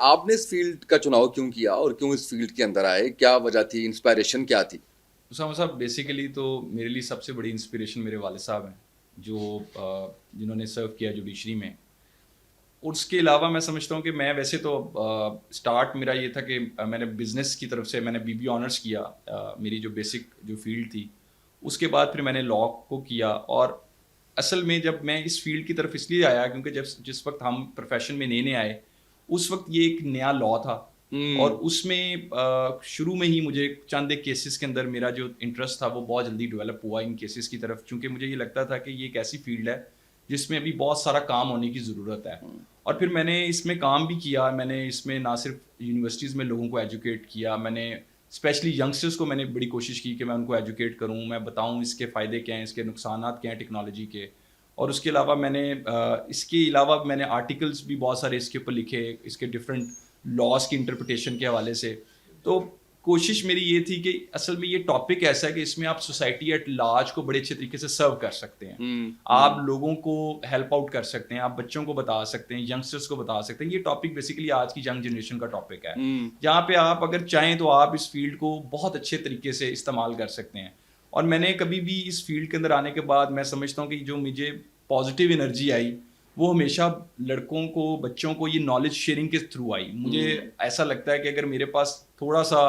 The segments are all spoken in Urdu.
آپ نے اس فیلڈ کا چناؤ کیوں کیا اور کیوں اس فیلڈ کے اندر آئے؟ کیا وجہ تھی؟ انسپائریشن کیا تھی؟ اسامہ صاحب بیسیکلی تو میرے لیے سب سے بڑی انسپریشن میرے والد صاحب ہیں، جو جنہوں نے سرو کیا جوڈیشری میں. اور اس کے علاوہ میں سمجھتا ہوں کہ میں ویسے تو اسٹارٹ میرا یہ تھا کہ میں نے بزنس کی طرف سے میں نے BBA آنرس کیا، میری جو بیسک جو فیلڈ تھی. اس کے بعد پھر میں نے لاء کو کیا. اور اصل میں جب میں اس فیلڈ کی طرف اس لیے آیا کیونکہ جس وقت ہم پروفیشن میں نئے نئے آئے اس وقت یہ ایک نیا لاء تھا. اور اس میں شروع میں ہی مجھے چند ایک کیسز کے اندر میرا جو انٹرسٹ تھا وہ بہت جلدی ڈیولپ ہوا ان کیسز کی طرف، چونکہ مجھے یہ لگتا تھا کہ یہ ایک ایسی فیلڈ ہے جس میں ابھی بہت سارا کام ہونے کی ضرورت ہے. اور پھر میں نے اس میں کام بھی کیا. میں نے اس میں نہ صرف یونیورسٹیز میں لوگوں کو ایجوکیٹ کیا، میں نے اسپیشلی ینگسٹرس کو میں نے بڑی کوشش کی کہ میں ان کو ایجوکیٹ کروں، میں بتاؤں اس کے فائدے کیا ہیں، اس کے نقصانات کیا ہیں ٹیکنالوجی کے. اور اس کے علاوہ میں نے آرٹیکلس بھی بہت سارے اس کے اوپر لکھے، اس کے ڈفرینٹ لاس کی انٹرپریٹیشن کے حوالے سے. تو کوشش میری یہ تھی کہ اصل میں یہ ٹاپک ایسا ہے کہ اس میں آپ سوسائٹی ایٹ لارج کو بڑے اچھے طریقے سے سرو کر سکتے ہیں، آپ لوگوں کو ہیلپ آؤٹ کر سکتے ہیں، آپ بچوں کو بتا سکتے ہیں، ینگسٹرس کو بتا سکتے ہیں. یہ ٹاپک بیسیکلی آج کی ینگ جنریشن کا ٹاپک ہے جہاں پہ آپ اگر چاہیں تو آپ اس فیلڈ کو بہت اچھے طریقے سے استعمال کر سکتے ہیں. اور میں نے کبھی بھی اس فیلڈ کے اندر آنے کے بعد میں سمجھتا ہوں کہ جو مجھے پازیٹیو انرجی آئی وہ ہمیشہ لڑکوں کو، بچوں کو یہ نالج شیئرنگ کے تھرو آئی. مجھے ایسا لگتا ہے کہ اگر میرے پاس تھوڑا سا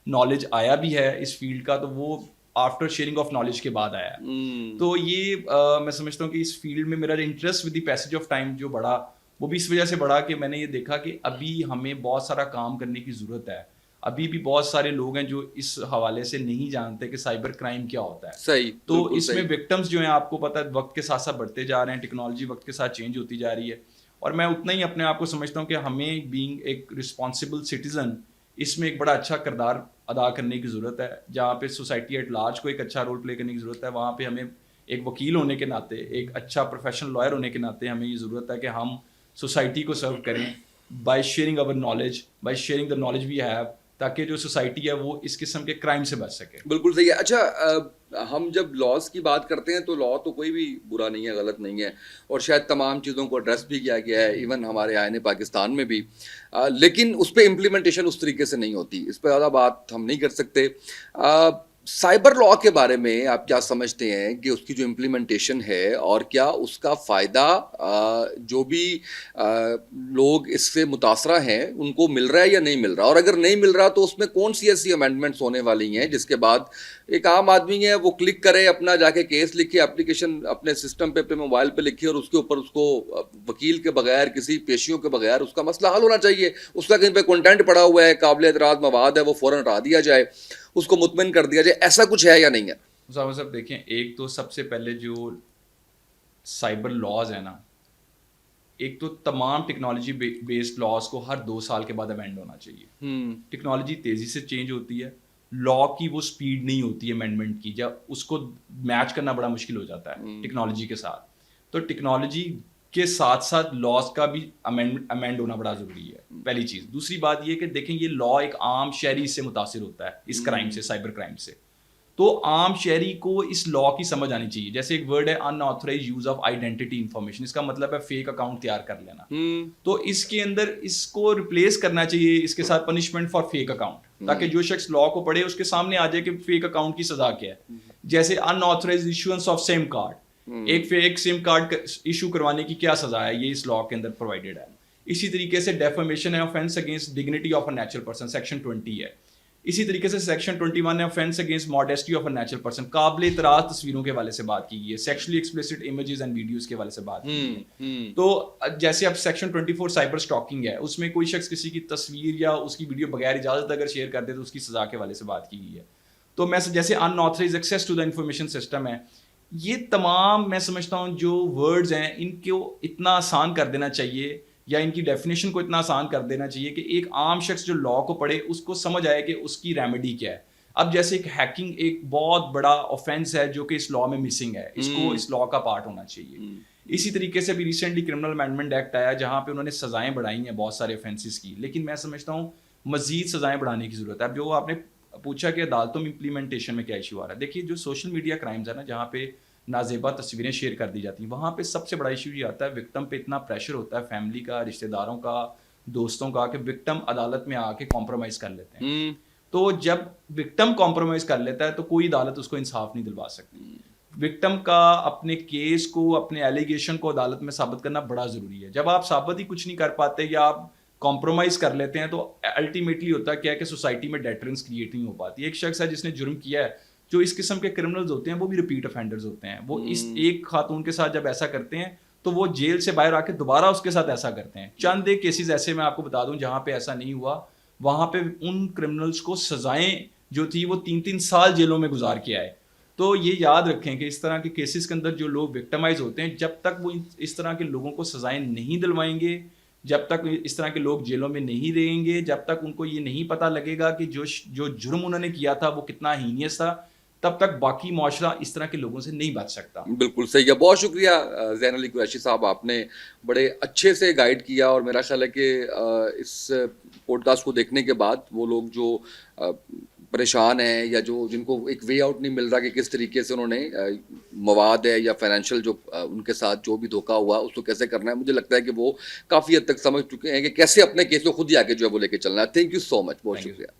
نالج آیا بھی ہے اس فیلڈ کا تو وہ آفٹر شیئرنگ آف نالج کے بعد آیا. تو یہ میں سمجھتا ہوں کہ اس فیلڈ میں میرا interest with the passage of time جو بڑھا وہ بھی اس وجہ سے بڑھا کہ میں نے یہ دیکھا کہ ابھی ہمیں بہت سارا کام کرنے کی ضرورت ہے. ابھی بھی بہت سارے لوگ ہیں جو اس حوالے سے نہیں جانتے کہ سائبر کرائم کیا ہوتا ہے. صحیح، تو بالکل اس میں صحیح. وکٹمس جو ہیں آپ کو پتہ ہے وقت کے ساتھ ساتھ بڑھتے جا رہے ہیں، ٹیکنالوجی وقت کے ساتھ چینج ہوتی جا رہی ہے. اور میں اتنا ہی اپنے آپ کو سمجھتا ہوں کہ ہمیں بینگ ایک رسپانسبل سٹیزن اس میں ایک بڑا اچھا کردار ادا کرنے کی ضرورت ہے. جہاں پہ سوسائٹی ایٹ لارج کو ایک اچھا رول پلے کرنے کی ضرورت ہے، وہاں پہ ہمیں ایک وکیل ہونے کے ناطے، ایک اچھا پروفیشنل لائر ہونے کے ناطے ہمیں یہ ضرورت ہے کہ ہم سوسائٹی کو سرو کریں by sharing our knowledge, by sharing the knowledge we have, تاکہ جو سوسائٹی ہے وہ اس قسم کے کرائم سے بچ سکے. بالکل صحیح ہے. اچھا، ہم جب لاس کی بات کرتے ہیں تو لا تو کوئی بھی برا نہیں ہے، غلط نہیں ہے، اور شاید تمام چیزوں کو ایڈریس بھی کیا گیا ہے ایون ہمارے آئین پاکستان میں بھی، لیکن اس پہ امپلیمنٹیشن اس طریقے سے نہیں ہوتی. اس پہ زیادہ بات ہم نہیں کر سکتے. سائبر لا کے بارے میں آپ کیا سمجھتے ہیں کہ اس کی جو امپلیمنٹیشن ہے اور کیا اس کا فائدہ جو بھی لوگ اس سے متاثرہ ہیں ان کو مل رہا ہے یا نہیں مل رہا؟ اور اگر نہیں مل رہا تو اس میں کون سی ایسی امینڈمنٹس ہونے والی ہیں جس کے بعد ایک عام آدمی ہے وہ کلک کرے، اپنا جا کے کیس لکھے، اپلیکیشن اپنے سسٹم پہ اپنے موبائل پہ لکھے اور اس کے اوپر اس کو وکیل کے بغیر، کسی پیشیوں کے بغیر اس کا مسئلہ حل ہونا چاہیے. اس کا کہیں پہ کنٹینٹ پڑا ہوا ہے، قابل اعتراض مواد ہے، وہ فوراً ہٹا دیا جائے، اس کو مطمئن کر دیا جائے. ایسا کچھ ہے یا نہیں ہے؟ صاحب دیکھیں، ایک تو سب سے پہلے جو سائبر لاز ہے نا، ایک تو تمام ٹیکنالوجی بیسڈ لاز کو ہر 2 سال کے بعد امینڈ ہونا چاہیے. ٹیکنالوجی تیزی سے چینج ہوتی ہے، لا کی وہ سپیڈ نہیں ہوتی ہے امینڈمنٹ کی، جب اس کو میچ کرنا بڑا مشکل ہو جاتا ہے ٹیکنالوجی کے ساتھ. تو ٹیکنالوجی کے ساتھ ساتھ لاز کا بھی امینڈ ہونا بڑا ضروری ہے، پہلی چیز. دوسری بات یہ کہ دیکھیں یہ لا ایک عام شہری سے متاثر ہوتا ہے اس کرائم سے، سائبر کرائم سے. تو عام شہری کو اس لا کی سمجھ آنی چاہیے. جیسے ایک ورڈ ہے unauthorised use of identity information, اس کا مطلب ہے فیک اکاؤنٹ تیار کر لینا. تو اس کے اندر اس کو ریپلیس کرنا چاہیے اس کے ساتھ پنشمنٹ فار فیک اکاؤنٹ، تاکہ جو شخص لا کو پڑھے اس کے سامنے آ جائے کہ فیک اکاؤنٹ کی سزا کیا ہے. جیسے unauthorised issuance of SIM card, ایک فیک سم کارڈ ایشو کروانے کی کیا سزا ہے، یہ اس لا کے اندر پرووائڈیڈ ہے. اسی طریقے سے ڈیفیمیشن ہے offence against dignity of a natural person, section 20 ہے. اسی طریقے سے سیکشن 21 ہے offence against modesty of a natural person, قابل اعتراض تصویروں کے حوالے سے بات کی گئی ہے، sexually explicit images and videos کے حوالے سے بات کی گئی ہے. تو جیسے اب سیکشن 24 سائبر اسٹاکنگ ہے، اس میں کوئی شخص کسی کی تصویر یا اس کی ویڈیو بغیر اجازت اگر شیئر کر دے تو اس کی سزا کے حوالے سے بات کی گئی ہے. تو میں جیسے unauthorised access to the information system ہے، یہ تمام میں سمجھتا ہوں جو ورڈز ہیں ان کو اتنا آسان کر دینا چاہیے یا ان کی ڈیفینیشن کو اتنا آسان کر دینا چاہیے کہ ایک عام شخص جو لا کو پڑھے اس کو سمجھ آئے کہ اس کی ریمیڈی کیا ہے. اب جیسے ایک ہیکنگ ایک بہت بڑا آفینس ہے جو کہ اس لا میں مسنگ ہے، اس کو اس لا کا پارٹ ہونا چاہیے. اسی طریقے سے بھی ریسنٹلی کرمنل امینڈمنٹ ایکٹ آیا جہاں پہ انہوں نے سزائیں بڑھائی ہیں بہت سارے آفینسز کی، لیکن میں سمجھتا ہوں مزید سزائیں بڑھانے کی ضرورت ہے. اب جو آپ نے پوچھا کہ عدالتوں میں امپلیمنٹیشن میں کیا ایشو آ رہا ہے، دیکھیے جو سوشل میڈیا کرائمز ہے نا، جہاں پہ نازیبا تصویریں شیئر کر دی جاتی ہیں، وہاں پہ سب سے بڑا ایشو یہ آتا ہے وکٹم پہ اتنا پریشر ہوتا ہے، فیملی کا، رشتہ داروں کا، دوستوں کا کہ وکٹم عدالت میں آ کے کمپرومائز کر لیتے ہیں. تو جب وکٹم کمپرومائز کر لیتا ہے تو کوئی عدالت اس کو انصاف نہیں دلوا سکتی. وکٹم کا اپنے کیس کو, اپنے ایلیگیشن کو عدالت میں ثابت کرنا بڑا ضروری ہے. جب آپ ثابت ہی کچھ نہیں کر پاتے یا آپ کمپرومائز کر لیتے ہیں تو الٹیمیٹلی ہوتا کیا ہے کہ سوسائٹی میں ڈیٹرنس کریٹ نہیں ہو پاتی. ایک شخص ہے جس نے جرم کیا ہے, جو اس قسم کے کرمنلز ہوتے ہیں وہ بھی ریپیٹ افینڈرز ہوتے ہیں. وہ اس ایک خاتون کے ساتھ جب ایسا کرتے ہیں تو وہ جیل سے باہر آ کے دوبارہ اس کے ساتھ ایسا کرتے ہیں. چند ایک کیسز ایسے میں آپ کو بتا دوں جہاں پہ ایسا نہیں ہوا, وہاں پہ ان کرمنلز کو سزائیں جو تھی وہ 3-3 سال جیلوں میں گزار کے آئے. تو یہ یاد رکھیں کہ اس طرح کے کیسز کے اندر جو لوگ وکٹمائز ہوتے ہیں, جب تک وہ اس طرح کے لوگوں کو سزائیں نہیں دلوائیں گے, جب تک اس طرح کے لوگ جیلوں میں نہیں رہیں گے, جب تک ان کو یہ نہیں پتہ لگے گا کہ جو جرم انہوں نے کیا تھا وہ کتنا ہینیس تھا, تب تک باقی معاشرہ اس طرح کے لوگوں سے نہیں بچ سکتا. بالکل صحیح ہے. بہت شکریہ زین علی قریشی صاحب, آپ نے بڑے اچھے سے گائیڈ کیا, اور میرا خیال ہے کہ اس پوڈ کاسٹ کو دیکھنے کے بعد وہ لوگ جو پریشان ہیں یا جن کو ایک وے آؤٹ نہیں مل رہا کہ کس طریقے سے انہوں نے مواد ہے یا فائنینشیل جو ان کے ساتھ جو بھی دھوکہ ہوا اس کو کیسے کرنا ہے, مجھے لگتا ہے کہ وہ کافی حد تک سمجھ چکے ہیں کہ کیسے اپنے کیس کو خود ہی آگے جو ہے وہ لے کے چلنا ہے. تھینک یو سو مچ, بہت شکریہ.